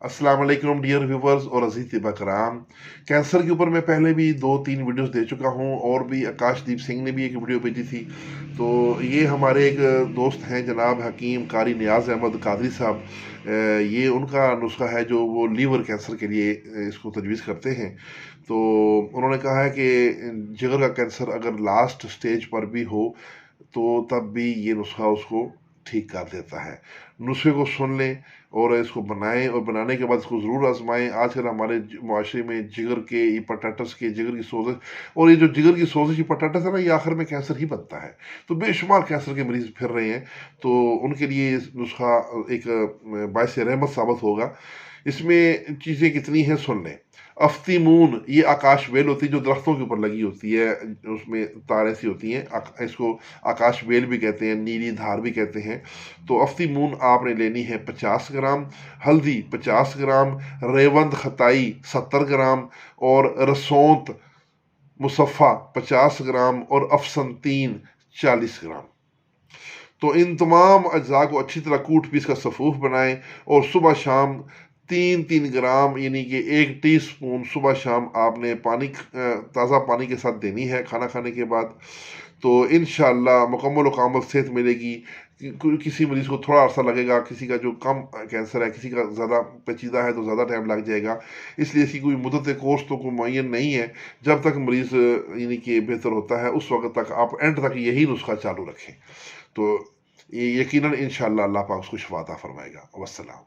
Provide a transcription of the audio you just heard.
अस्सलाम वालेकुम dear viewers और अजीज तिबा कराम। कैंसर के ऊपर मैं पहले भी 2-3 वीडियोस दे चुका हूं और भी आकाशदीप सिंह ने भी एक वीडियो भेजी थी। तो ये हमारे एक दोस्त हैं जनाब हकीम कारी नियाज़ अहमद कादरी साहब। ये उनका नुस्खा है जो वो लीवर कैंसर के लिए इसको तजवीज़ करते हैं। तो उन्होंने कहा है कि जिगर का कैंसर अगर लास्ट स्टेज पर भी हो तो तब भी ये नुस्खा उसको ठीक कर देता है। नुस्खे को सुन लें और इसको बनाएं और बनाने के बाद इसको ज़रूर आजमाएं। आजकल हमारे माशरे में जिगर के हिपेटाइटिस के जिगर की सोजिश, और ये जो जिगर की सोजिश हिपेटाइटिस है ना, ये आखिर में कैंसर ही बनता है। तो बेशुमार कैंसर के मरीज फिर रहे हैं, तो उनके लिए नुस्खा एक बायस रहमत साबित होगा। इसमें चीज़ें कितनी हैं सुन लें। अफ्तीमून, ये आकाश बेल होती है जो दरख्तों के ऊपर लगी होती है, उसमें तारें सी होती हैं, इसको आकाश बेल भी कहते हैं, नीली धार भी कहते हैं। तो अफ्तीमून आपने लेनी है 50 ग्राम, हल्दी 50 ग्राम, रेवंद खताई 70 ग्राम, और रसौंत मुसफ़ा 50 ग्राम, और अफसनतीन 40 ग्राम। तो इन तमाम अज्जा को अच्छी तरह कूट पीस का सफ़ूफ बनाएं और सुबह शाम 3-3 ग्राम यानी कि 1 टीस्पून सुबह शाम आपने पानी ताज़ा पानी के साथ देनी है खाना खाने के बाद। तो इंशाअल्लाह मुकम्मल कामल सेहत मिलेगी। किसी मरीज़ को थोड़ा अर्सा लगेगा, किसी का जो कम कैंसर है, किसी का ज़्यादा पेचीदा है तो ज़्यादा टाइम लग जाएगा। इसलिए इसकी कोई मुद्दत कोर्स तो कोई मुअय्यन नहीं है। जब तक मरीज़ यानी कि बेहतर होता है उस वक्त तक आप एंड तक यही नुस्खा चालू रखें। तो ये यकीनन इंशाअल्लाह अल्लाह पाक उसको शिफा अता फरमाएगा। वस्सलाम।